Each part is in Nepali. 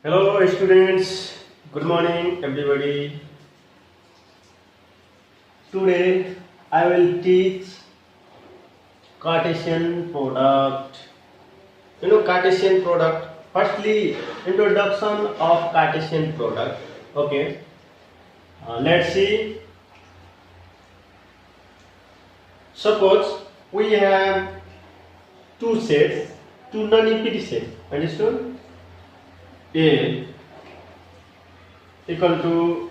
Hello students, good morning everybody. Today I will teach Cartesian product. You know Cartesian product. Firstly, introduction of Cartesian product. Okay, let's see. Suppose we have two sets, two non-empty sets. Understood? A equal to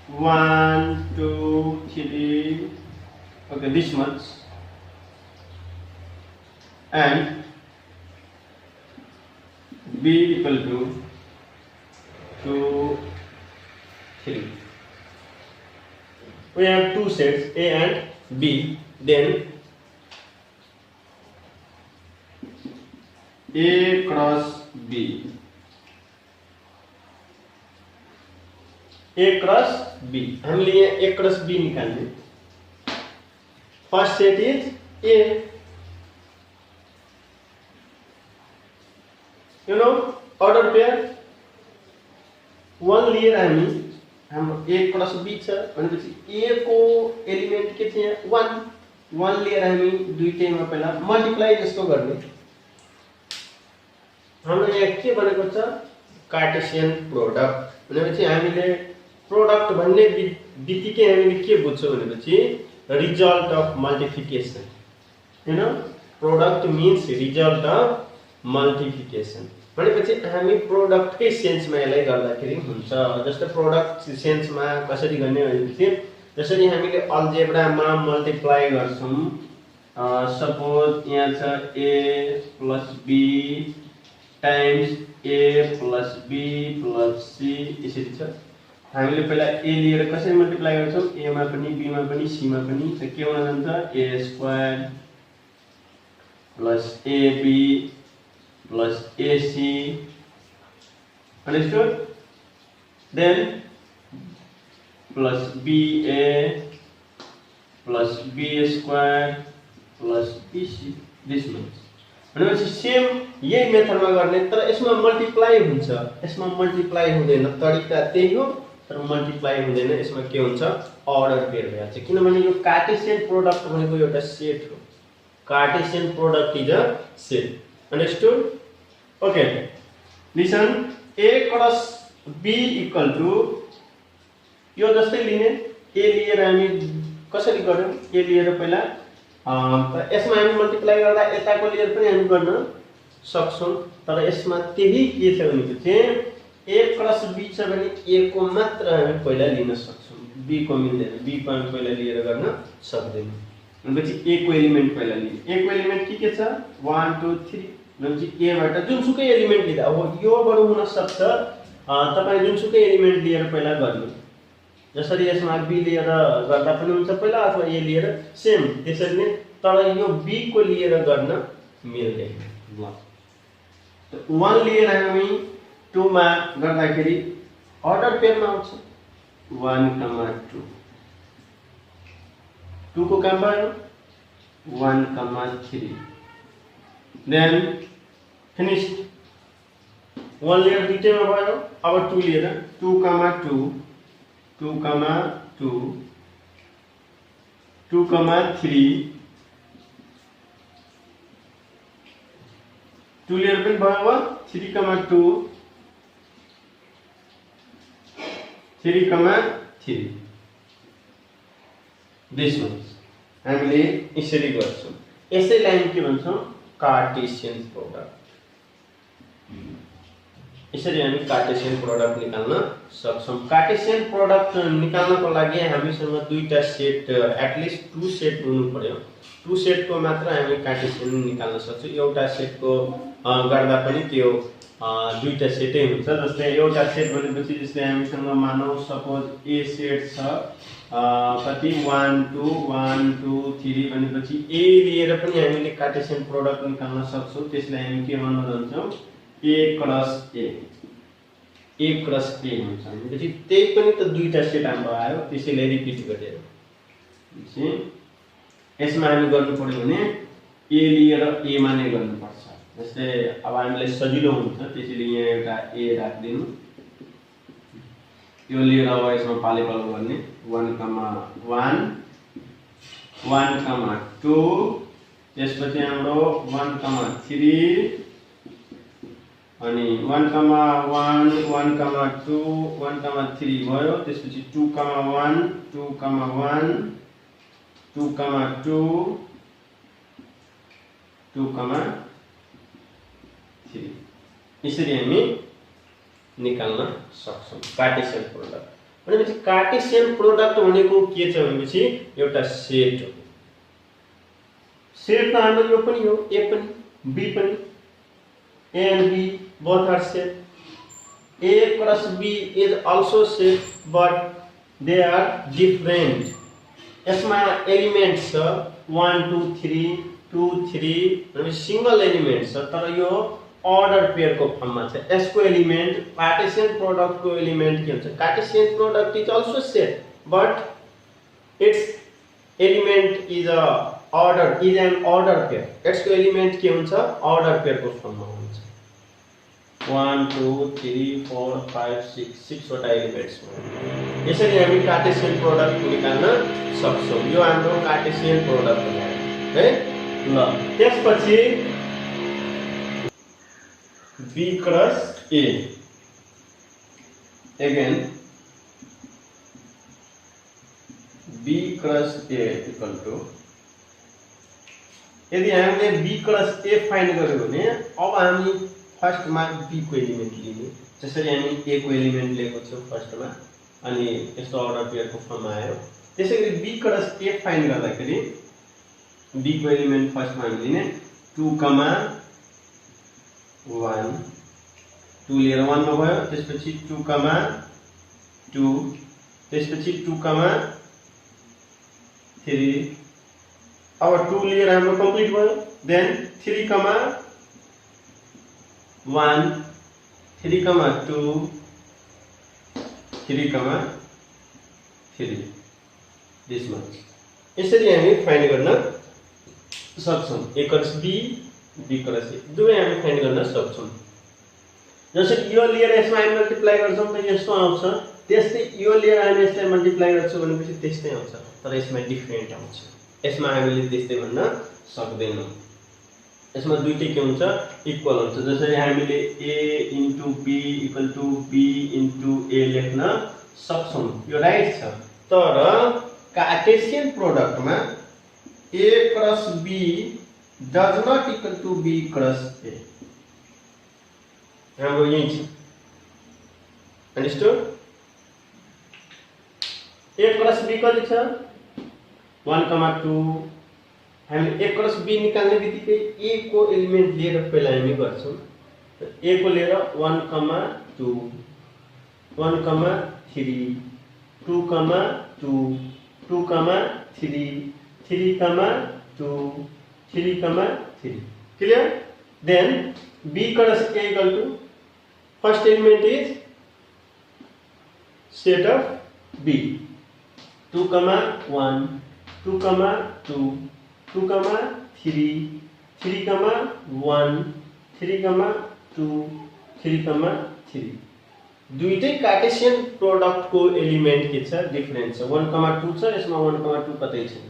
1, 2, 3, okay, this much, and B equal to 2, 3. We have two sets A and B. Then A cross B. A cross B. हमले यहाँ A cross B निकाल्ने. First set is A. You know order pair. One लिएर हम A cross B छ भनेपछि A को एलिमेन्ट के छ यहाँ 1. 1 लिएर हामी दुईटैमा पहिला मल्टिप्लाई जस्तो गर्ने. हाम्रो यहाँ के भनेको छ कार्टेशियन प्रोडक्ट भनेपछि हामीले प्रोडक्ट भन्ने बित्तिकै हामीले के बुझ्छौं भनेपछि रिजल्ट अफ मल्टिप्लिकेसन. हैन, product means result of multiplication भनेपछि हामी प्रोडक्टकै सेन्समा यसलाई गर्दाखेरि हुन्छ. जस्तो प्रोडक्ट सेन्समा कसरी गर्ने भनेपछि जसरी हामीले अल्जेब्रामा मल्टिप्लाई गर्छौं. सपोज यहाँ छ A + B times A + B + C यसरी छ. हामीले पहिला A लिएर कसरी मल्टिप्लाई गर्छौं? A मा पनि B मा पनि C मा पनि. त के हुन जान्छ? A² + AB + AC. Understood? Then plus BA plus BA² plus BC. This much. भनेपछि सेम यही मेथडमा गर्ने तर यसमा मल्टिप्लाई हुन्छ, यसमा मल्टिप्लाई हुँदैन. तरिका त्यही हो तर मल्टिप्लाई हुँदैन. यसमा के हुन्छ? अर्डर पेयर भइहाल्छ. किनभने यो कार्टेशियन प्रोडक्ट भनेको एउटा सेट हो. Cartesian product is a set. Understood? Okay, listen. A cross B equal to यो जस्तै लिने. A लिएर हामी कसरी गर्यौं? A लिएर पहिला यसमा हामी मल्टिप्लाई गर्दा यताको लिएर पनि हामी गर्न सक्छौं. तर यसमा त्यही के छ भनेपछि A क्रस B छ भने A को मात्र हामी पहिला लिन सक्छौं. B को मिल्दैन. B को हामी पहिला लिएर गर्न सक्दैनौं. भनेपछि A को एलिमेन्ट पहिला लिने. A को एलिमेन्ट के छ? 1 2 3. भनेपछि A बाट जुनसुकै एलिमेन्ट लिदा अब योबाट हुन सक्छ तपाई जुनसुकै एलिमेन्ट लिएर पहिला गर्नु. जसरी यसमा B लिएर गर्दा पनि हुन्छ पहिला अथवा A लिएर सेम त्यसरी नै. तर यो B को लिएर गर्न मिल्दैन. ल, 1 लिएर हामी 2 मा गर्दाखेरि अर्डर पेयरमा आउँछ 1, 2. 2 को काम भयो 1, 3. Then finished. 1 लिएर दुईटैमा भयो. अब 2 लिएर 2, 2, 2, 2, 2, 3. 2 लिएर पनि भयो. 3, 2, 3, 3. दिस मच हामीले यसरी गर्छौं. यसैलाई हामी के भन्छौं? Cartesian product. यसरी हामी कार्टेशियन प्रोडक्ट निकाल्न सक्छौं. कार्टेशियन प्रोडक्ट निकाल्नको लागि हामीसँग दुईटा सेट एटलिस्ट 2 सेट हुनु पर्यो. 2 सेट को मात्र हामी कार्टेशियन निकाल्न सक्छौं. एउटा सेट को गर्दा पनि त्यो दुईटा सेटै हुन्छ. जस्तै एउटा सेट भनेपछि जस्तै हामीसँग मानौ सपोज A सेट छ कति 1 2 1 2 3 भनेपछि A लिएर पनि हामीले कार्टेशियन प्रोडक्ट निकाल्न सक्छौं. त्यसलाई हामी के भन्न जान्छौं? A cross A. A cross A हुन्छ. भनेपछि त्यही पनि त दुईटा सेट हाम्रो आयो. त्यसैले रिपिट गरेर यसमा हामी गर्नु पर्यो भने A लिएर A मा नै गर्नुपर्छ. जस्तै अब हामीलाई सजिलो हुन्छ त्यसैले यहाँ एउटा ए राख्दिनु यो लिएर अब यसमा पालेपालो गर्ने 1, 1, 2 त्यसपछि हाम्रो 1, 3 अनि 1, 1, 1, 2, 1, 3 भयो त्यसपछि 2, 1, 2, 1, 2, 2, 2, 3 यसरी हामी निकाल्न सक्छौं कार्टेशियन प्रोडक्ट। भनेपछि कार्टेशियन प्रोडक्ट भनेको के छ भनेपछि एउटा सेट हो। सेट त हाम्रो यो पनि हो, ए पनि बी पनि, A and B both are set. A plus B is also set, but they are different. यसमा एलिमेंट्स छ 1, 2, 3, 2, 3 अनि सिंगल एलिमेंट छ तर यो ऑर्डर पेयर को फर्म में छ। यसको एलिमेंट कार्टेशियन प्रोडक्ट को एलिमेंट के हुन्छ Cartesian product is also set, but its element is a order is an order pair. यसको एलिमेंट के हुन्छ ऑर्डर पेयर को फर्म में 1, 2, 3, 4, 5, 6 वटा एलिमेंट्स हो। यसरी हामी कार्टेशियन प्रोडक्ट निकाल्न सक्छौं। यो हाम्रो कार्टेशियन प्रोडक्ट हो है। ल त्यसपछि B cross A again B cross A equal to यदि हामीले B क्रस A फाइन्ड गर्यो भने अब हामी फर्स्ट में बी को एलिमेंट लिने जसरी हामी ए को एलिमेंट लिएको छौं फर्स्ट में अनि यस्तो अर्डर पेयर को फर्म में आयो। त्यसैगरी बी क्रस ए फाइन्ड गर्दाखेरि बी को एलिमेंट फर्स्ट में हामी लिने 2, 1 2 लिएर 1 मा भयो त्यसपछि 2, 2 त्यसपछि 2, 3 अब 2 लिएर हाम्रो कम्प्लिट भयो। देन 3, 1 3, 2 3, 3 दिस मच यसरी हामी फाइन्ड गर्न सक्छौं। A cross B B cross A दुवै हामी फाइन्ड गर्न सक्छौं। जसरी यो लिएर यसमा हामी मल्टिप्लाई गर्छौं त यस्तो आउँछ, त्यस्तै यो लिएर हामी यसलाई मल्टिप्लाई गर्छौं भनेपछि त्यस्तै आउँछ तर यसमा डिफरेन्ट आउँछ। यसमा हामीले त्यस्तै भन्न सक्दैनौं। यसमा दुईटै के हुन्छ इक्वल हुन्छ। जसरी हामीले a into b equal to b into a लेख्न सक्छौं यो राइट छ। तर कार्टेशियन प्रोडक्ट में a cross b does not equal to b cross a हाम्रो यही छ। अंडरस्टुड? a क्रस b कति छ 1, 2 हामी a क्रस b निकाल्ने बित्तिकै a को एलिमेंट लिएर पहिला हामी गर्छौं। a को लिएर 1, 2 1, 3 2, 2 2, 3 3, 2 3, 3 clear? Then b cross a equal to first element is set of b 2, 1 2, 2 2, 3 3, 1 3, 2 3, 3 दुईटै कार्टेशियन प्रोडक्ट को एलिमेंट के छ डिफरेंट छ। 1, 2 छ यसमा 1, 2 कतै छैन।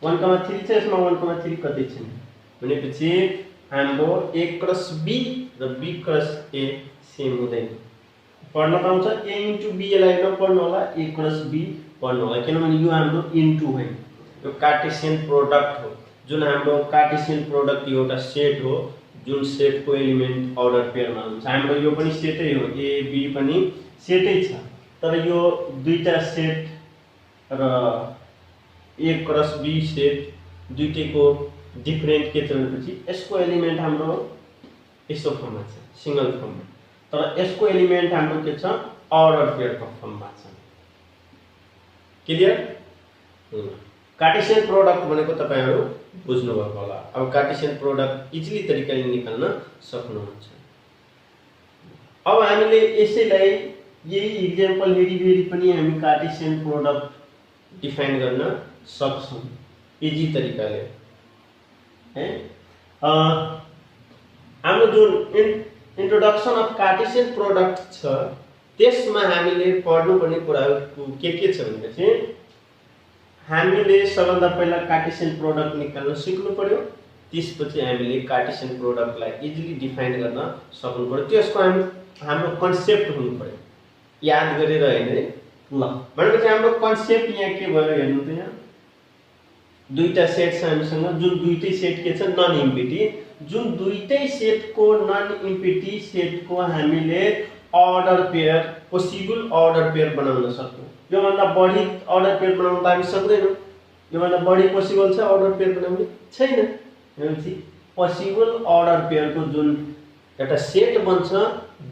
1, 3 छ यसमा 1, 3 कतै छैन। भनेपछि हाम्रो a क्रस b र b क्रस a सेम हुँदैन। पढ्न पाउँछ a into b लाई नपढ्नु होला a क्रस b पढ्नु होला किनभने यो हाम्रो इन्टु होइन यो कार्टेशियन प्रोडक्ट हो। जुन हाम्रो कार्टेशियन प्रोडक्ट एउटा सेट हो जुन सेट को एलिमेंट ऑर्डर पेयर में हुन्छ। हाम्रो यो पनि सेटै हो a b पनि सेटै छ तर यो दुईटा सेट र a क्रस b सेट दुईटैको डिफरेंट के छ भनेपछि यसको एलिमेंट हाम्रो यस्तो फर्ममा छ सिंगल फर्ममा तर यसको एलिमेंट हाम्रो के छ ऑर्डर पेयर को फर्ममा छ। क्लियर? कार्टेशियन प्रोडक्ट भनेको तपाईहरु बुझ्नु भएको होला। अब कार्टेशियन प्रोडक्ट इजिली तरिकाले निकाल्न सक्नुहुन्छ। अब हामीले यसैलाई यही एक्जाम्पल हेरी पनि हामी कार्टेशियन प्रोडक्ट डिफाइन गर्न सक्छौं इजी तरिकाले है। हाम्रो जुन इन्ट्रोडक्सन अफ कार्टेसियन प्रोडक्ट छ त्यसमा हामीले पढ्नुपर्ने कुराहरू के छ भनेपछि हामीले सबभन्दा पहिला कार्टेसियन प्रोडक्ट निकाल्न सिक्नु पर्यो। त्यसपछि हामीले कार्टेसियन प्रोडक्टलाई इजिली डिफाइन गर्न सक्नु पर्यो। त्यसको हाम्रो कन्सेप्ट हुनु पर्यो, याद गरेर हैन। ल भनेपछि हाम्रो कन्सेप्ट यहाँ के भयो हेर्नु त, यहाँ दुईटा सेट छ हामीसँग, जुन दुईटै सेट के छ नन इम्पिटी। जुन दुईटै सेटको नन इम्पिटी सेटको हामीले order pair, possible order pair बनाउन सक्छौँ। यो भन्दा बढी अर्डर पेयर बनाउन त हामी सक्दैनौँ। यो भन्दा बढी पोसिबल छ अर्डर पेयर बनाउने छैन। भनेपछि पोसिबल अर्डर पेयरको जुन एउटा सेट बन्छ,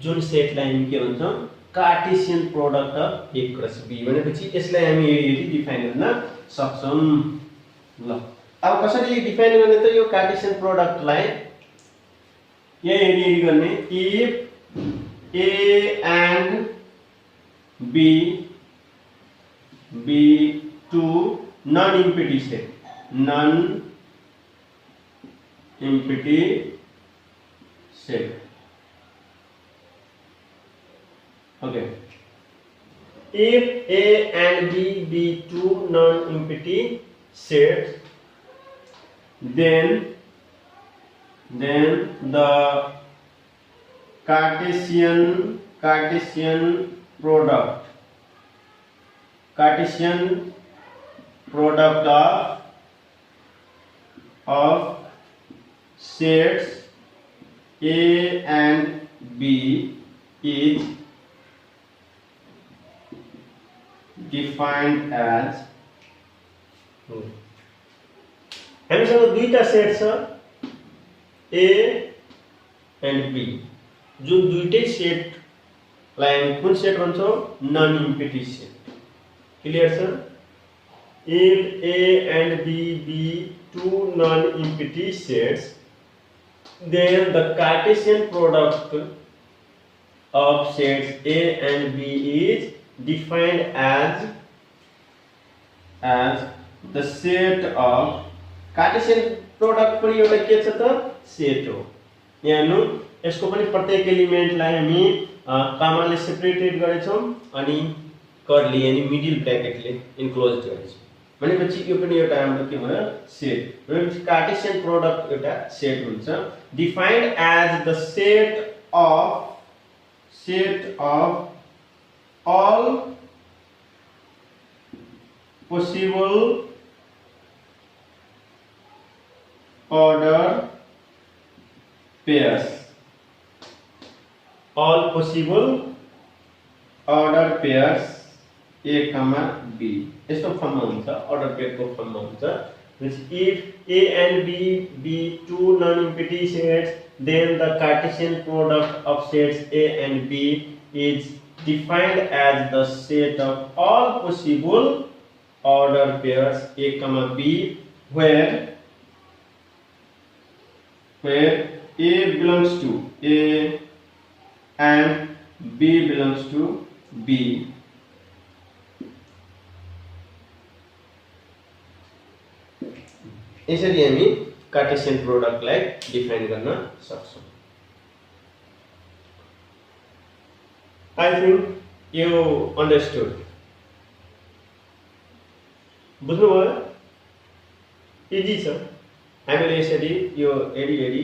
जुन सेटलाई हामी के भन्छौँ Cartesian product of A cross B भनेपछि यसलाई हामी यसरी डिफाइन गर्न सक्छौँ। ल अब कसरी डिफाइन गर्ने त यो कार्टेसियन प्रोडक्टलाई यसरी गर्ने, if A and B be two non-empty set, non-empty set. Okay. If A and B be two non-empty sets, then the Cartesian product of sets A and B is defined as हामीसँग दुईटा सेट छ A and B। जुन दुईटै सेटलाई हामी कुन सेट भन्छौँ नन इम्पिटी सेट। क्लियर छ? If A and B be two non empty sets, then the Cartesian product of sets A and B is defined as the set of Cartesian product पनि एउटा के छ त सेट हो। यहाँ यसको पनि प्रत्येक एलिमेन्टलाई हामी कमाले सेपरेटेड गरेछौँ अनि कर्ली यानी मिडल ब्रैकेटले इन्क्लोज गरेछौँ। भनेपछि यो पनि एउटा हाम्रो के भयो सेट। भनेपछि कार्टेसियन प्रोडक्ट एउटा सेट हुन्छ, defined as the set of all possible order pairs, all possible order pairs A, B। यस्तो फर्ममा हुन्छ, अर्डर पेयरको फर्ममा हुन्छ। Which if A and B be two non-empty sets, then the Cartesian product of sets A and B is defined as the set of all possible order pairs A, B, where A belongs to A and B belongs to B। यसरी हामी कार्टेसियन प्रोडक्टलाई डिफाइन गर्न सक्छौँ। आई थिंक यो अन्डरस्टुड, बुझ्नुभयो? इजी छ, हामीले यसरी यो एडी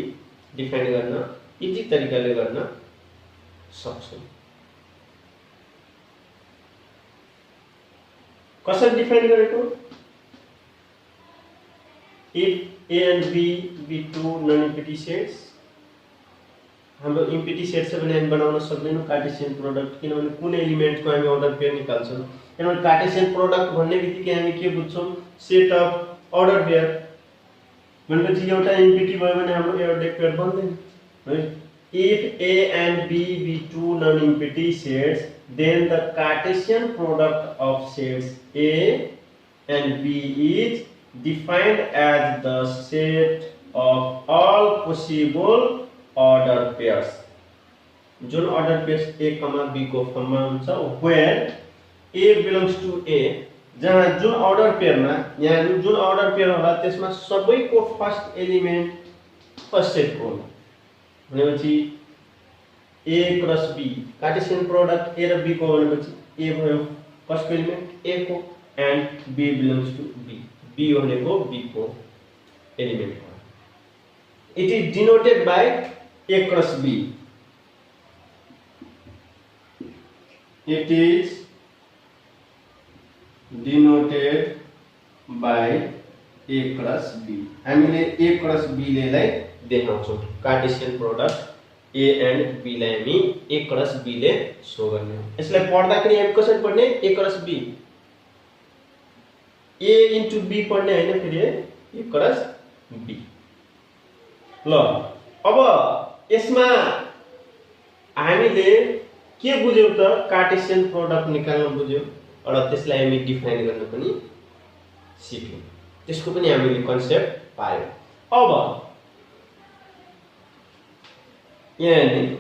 डिफाइन गर्न इजी तरिकाले गर्न सक्छौँ। कसरी डिफाइन गरेको? If A and B be two non-empty sets, हाम्रो इम्पिटी सेट छ भने हामी बनाउन सक्दैनौँ कार्टेसियन प्रोडक्ट, किनभने कुन एलिमेन्टको हामी अर्डर पेयर निकाल्छौँ। किनभने कार्टेसियन प्रोडक्ट भन्ने बित्तिकै हामी के बुझ्छौँ सेट अफ अर्डर पेयर भनेपछि एउटा इम्पिटी भयो भने हाम्रो अर्डर पेयर बन्दैन है। If A and B be two non-empty sets, then the Cartesian product of sets A and B is defined as the set of all possible order pairs, जुन order pairs A, B को फर्ममा हुन्छ, where A belongs to A, जहाँ जुन order पेयरमा यहाँ जुन order पेयर होला त्यसमा सबैको फर्स्ट एलिमेन्ट फर्स्ट सेटको होला। भनेपछि A cross B Cartesian product A र बी को भनेपछि ए भयो कसको एलिमेन्ट ए को and B belongs to B B भनेको बी को एलिमेन्ट हो it is denoted by A cross B it is denoted by A cross B हामीले ए क्रस बी ले देखाउँछौं Cartesian product A and B लाई हामी ए क्रस बी ले शो गर्ने हो यसलाई पढ्दाखेरि हामी कसरी पढ्ने A cross B A into B पढ्ने हैन फेरि ए क्रस बी ल अब यसमा हामीले के बुझ्यौ त कार्टेशियन प्रोडक्ट निकाल्न बुझ्यौ र त्यसलाई हामी डिफाइन गर्न पनि सिक्यौं त्यसको पनि हामीले कन्सेप्ट पायौं अब यहाँ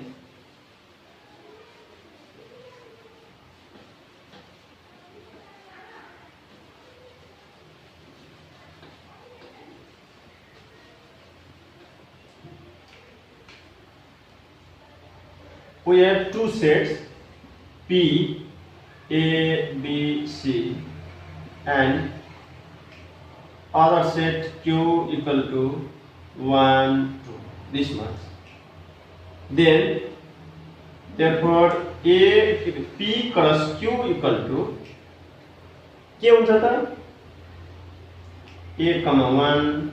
we have two sets P A B C and other set Q equal to 1 2 this much then therefore A P cross Q equal to के हुन्छ त A, 1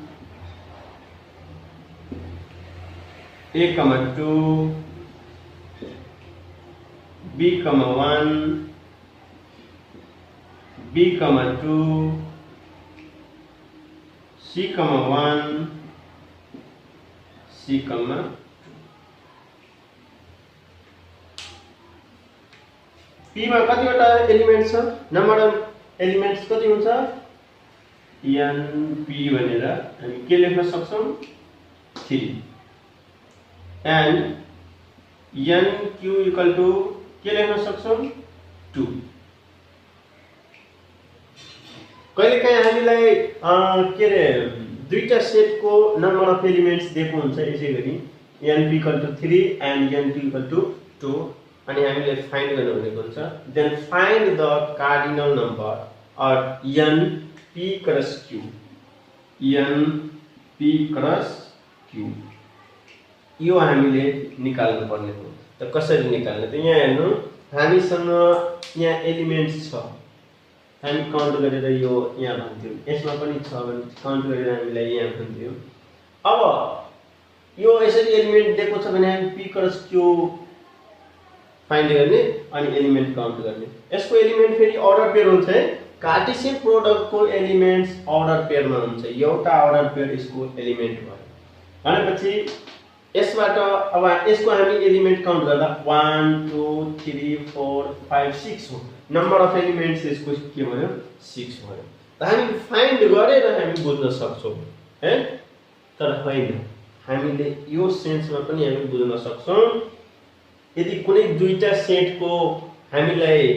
A, 2 B, 1 B, 2 C, 1 C, 2 P मा कतिवटा एलिमेन्ट छ नम्बर अफ एलिमेन्ट्स कति हुन्छ n p भनेर हामी के लेख्न सक्छौं 3 and n q equal to के लेख्न सक्छौं 2 कहिलेकाहीँ हामीलाई के रे दुईटा सेटको नम्बर अफ एलिमेन्ट्स दिएको हुन्छ यसैगरी n p equal to 3 and n q equal to 2 अनि हामीले फाइन्ड गर्नु भनेको हुन्छ then find the cardinal number or n p cross q n p cross q यो हामीले निकाल्नु पर्ने हो त कसरी निकाल्ने त यहाँ हेर्नु हामीसँग यहाँ एलिमेन्ट्स छ हामी काउन्ट गरेर यो यहाँ भन्थ्यौ यसमा पनि छ भने काउन्ट गरेर हामीलाई यहाँ भन्थ्यौ अब यो यसरी एलिमेन्ट दिएको छ भने हामी p क्रस q फाइन्ड गर्ने अनि एलिमेन्ट काउन्ट गर्ने यसको एलिमेन्ट फेरि अर्डर पेयर हुन्छ है कार्टेशियन प्रोडक्ट को एलिमेन्ट्स अर्डर पेयर मा हुन्छ एउटा अर्डर पेयर यसको एलिमेन्ट भयो भनेपछि यसबाट अब यसको हामी एलिमेन्ट काउन्ट गर्दा 1 2 3 4 5 6 हो नम्बर अफ एलिमेन्ट्स यसको के भयो 6 भयो त हामी फाइन्ड गरेर हामी बुझ्न सक्छौं है तर होइन हामीले यो सेन्समा पनि हामी बुझ्न सक्छौं यदि कुनै दुईटा सेटको हामीलाई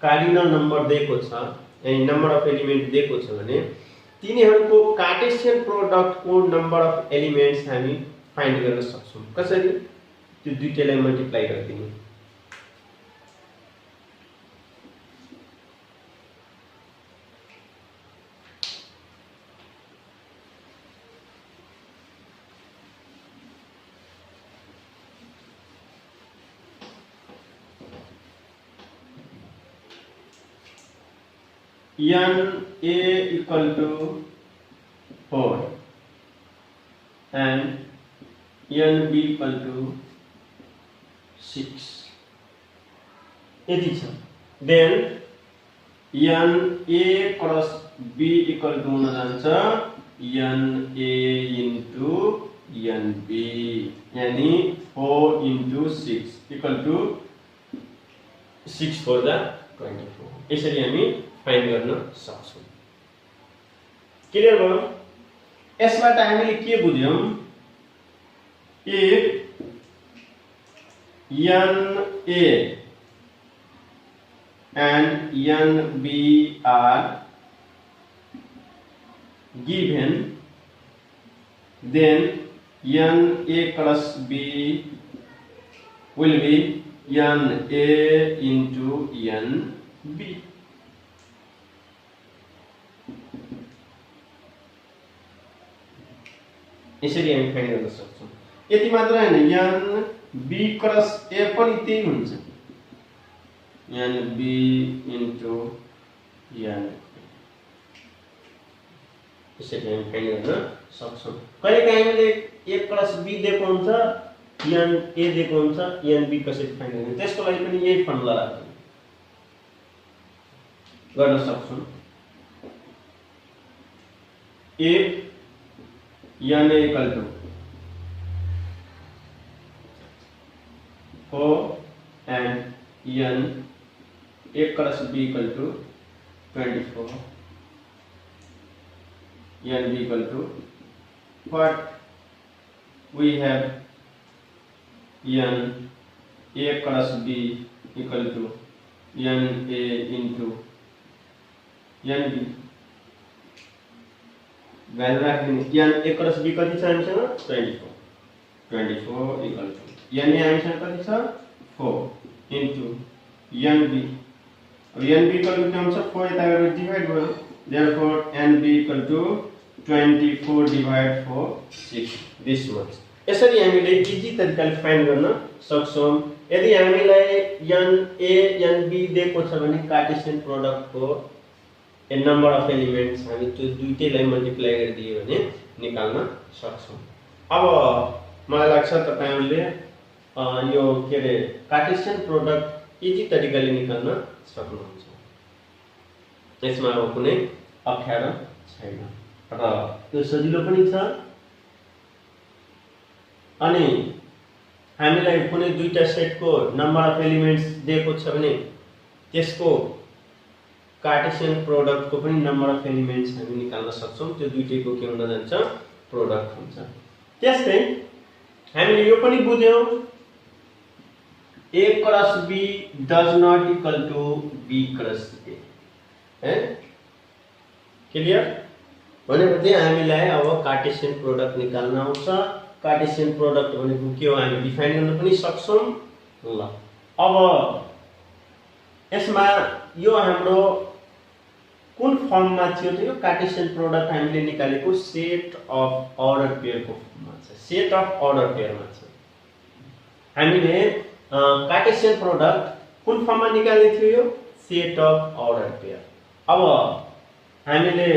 कार्डिनल नम्बर दिएको छ यानी नम्बर अफ एलिमेन्ट दिएको छ भने तिनीहरुको कार्टेशियन प्रोडक्ट को नम्बर अफ एलिमेन्ट्स हामी फाइन्ड गर्न सक्छौं कसरी त्यो दुईटैलाई मल्टिप्लाई गर्दिनु n a equal to 4 and n b equal to 6 यति छ then n a cross b equal to हुन जान्छ n a into n b यानी 4 into 6 equal to 6 for the 24 यसरी हामी फाइन्ड गर्न सक्छौं क्लियर भयो यसबाट हामीले के बुझ्यौं if n a and n b are given then NA plus B will be NA into NB. यसरी हामी फाइन्ड गर्न सक्छौं। यति मात्र हैन, NB क्रस A पनि त्यही हुन्छ, NB into N। यसरी हामी फाइन्ड गर्न सक्छौं। कहिलेकाहीँ हामीले A + B दिएको हुन्छ, NA दिएको हुन्छ, NB कसरी फाइन्ड गर्ने, त्यसको लागि पनि यही फर्मुला राख्छौं, गर्न सक्छौं। A NA equal to 4 and A plus B equal to 24, NB equal to what we have, A plus B equal to NA into NB। Value राख्दिनु, A plus B कति छ हामीसँग 24 equal to NA हामीसँग कति छ 4 into NB। अब NB equal to के हुन्छ 4 यता गरेर डिवाइड भयो, therefore NB equal to 24 divided 4 6 this much। यसरी हामीले इजी तरिकाले फाइन्ड गर्न सक्छौं। यदि हामीलाई NA NB दिएको छ भने कार्टेशियन प्रोडक्टको ए नम्बर अफ एलिमेन्ट्स हामी त्यो दुईटैलाई मल्टिप्लाई गरिदियो भने निकाल्न सक्छौं। अब मलाई लाग्छ तपाईहरुले यो के रे कार्टेशियन प्रोडक्ट इजी तरिकाले निकाल्न सक्नुहुन्छ। यसमा अब कुनै अप्ठ्यारो छैन र यो सजिलो पनि छ। अनि हामीलाई कुनै दुईटा सेटको नम्बर अफ एलिमेन्ट्स दिएको छ भने त्यसको कार्टेशियन प्रोडक्ट को पनि नम्बर अफ एलिमेन्ट्स हामी निकाल्न सक्छौं। त्यो दुईटैको के हुन जान्छ प्रोडक्ट हुन्छ। त्यस्तै हामीले यो पनि बुझ्यौं A cross B does not equal to B cross A। है क्लियर? भनेपछि हामीलाई अब कार्टेशियन प्रोडक्ट निकाल्न आउँछ। कार्टेशियन प्रोडक्ट भनेको के हो हामी डिफाइन गर्न पनि सक्छौं। ल अब यसमा यो हाम्रो कुन फर्ममा थियो त यो कार्टेशियन प्रोडक्ट हामीले निकालेको सेट अफ अर्डर पेयरको फर्ममा छ। सेट अफ अर्डर पेयरमा छ। हामीले कार्टेशियन प्रोडक्ट कुन फर्ममा निकालेको थियो यो सेट अफ अर्डर पेयर। अब हामीले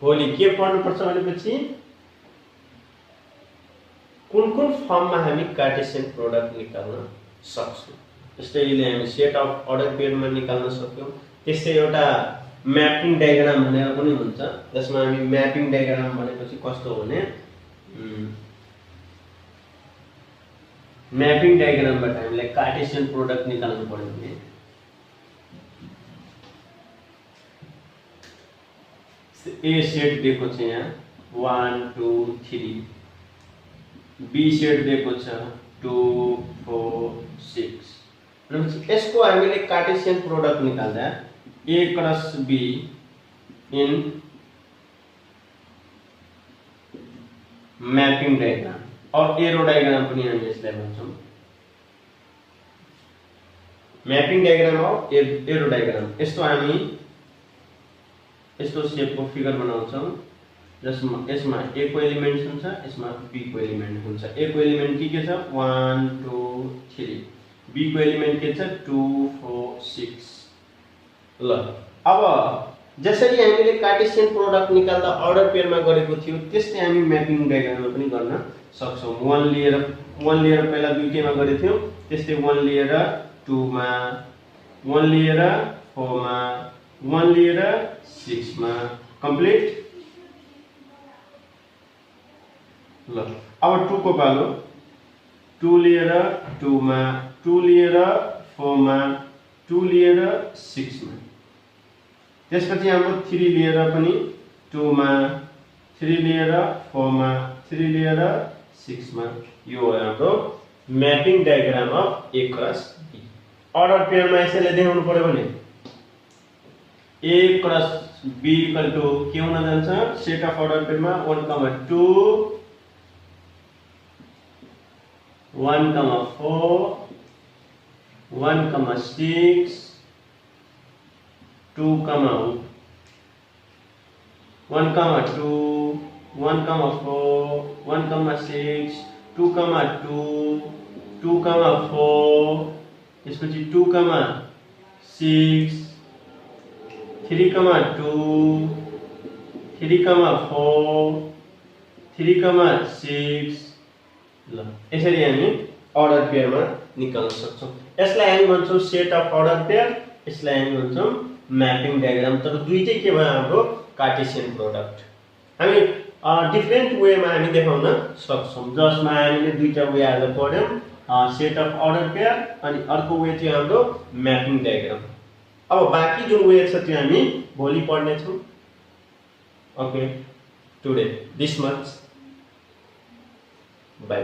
भोलि के पढ्नु पर्छ भनेपछि कुन कुन फर्ममा हामी कार्टेशियन प्रोडक्ट निकाल्न सक्छौं। जस्तै अहिले हामी सेट अफ अर्डर पेयरमा निकाल्न सक्यौं। त्यस्तै एउटा म्यापिङ डायग्राम भनेर पनि हुन्छ, जसमा हामी म्यापिङ डायग्राम भनेपछि कस्तो हो भने म्यापिङ डायग्रामबाट हामीलाई कार्टेशियन प्रोडक्ट निकाल्नु पर्यो भने ए सेट दिएको छ यहाँ 1 2 3, बी सेट दिएको छ 2 4 6। भनेपछि यसको हामीले कार्टेशियन प्रोडक्ट निकाल्दा A cross B in mapping diagram और एरो डायग्राम पनि हामी यसलाई भन्छौं। मैपिंग डायग्राम और एरो डायग्राम यस्तो हामी यस्तो शेपको फिगर बनाउँछौं जसमा यसमा A को एलिमेन्ट हुन्छ, यसमा B को एलिमेन्ट हुन्छ। A को एलिमेन्ट के छ 1 2 3, B को एलिमेन्ट के छ 2 4 6। ल अब जसरी हामीले कार्टेशियन प्रोडक्ट निकाल्दा अर्डर पेयरमा गरेको थियो त्यस्तै हामी म्यापिङ डायग्राममा पनि गर्न सक्छौं। 1 लिएर पहिला दुईटैमा गरेको थियौ, त्यस्तै 1 लिएर 2 मा, 1 लिएर 4 मा, 1 लिएर 6 मा कम्प्लिट। ल अब 2 को पालो 2 लिएर 2 मा, 2 लिएर 4 मा, 2 लिएर 6 मा। त्यसपछि हाम्रो 3 लिएर पनि 2 मा, 3 लिएर 4 मा, 3 लिएर 6 मा। यो हो हाम्रो mapping diagram of A cross B। Order पेयरमा यसैले देखाउनु पर्यो भने A cross B equal to के हुन जान्छ सेट अफ अर्डर पेयरमा 1 2 1, 4, 1, 6, 2, 1, 2, 1, 4, 1, 6, 2, 2, 2, 4, त्यसपछि 2, 6, 3, 2, 3, 4, 3, 6 ल यसरी हामी अर्डर पेयरमा निकाल्न सक्छौं। यसलाई हामी भन्छौं सेट अफ अर्डर पेयर, यसलाई हामी भन्छौं म्यापिङ डायग्राम। तर दुईटै के भयो हाम्रो कार्टेशियन प्रोडक्ट। हामी डिफरेन्ट वेमा हामी देखाउन सक्छौं, जसमा हामीले दुईटा वे आज पढ्यौं, सेट अफ अर्डर पेयर अनि अर्को वे चाहिँ हाम्रो म्यापिङ डायग्राम। अब बाँकी जुन वे छ त्यो हामी भोलि पढ्ने छौं। Okay, today this much, bye.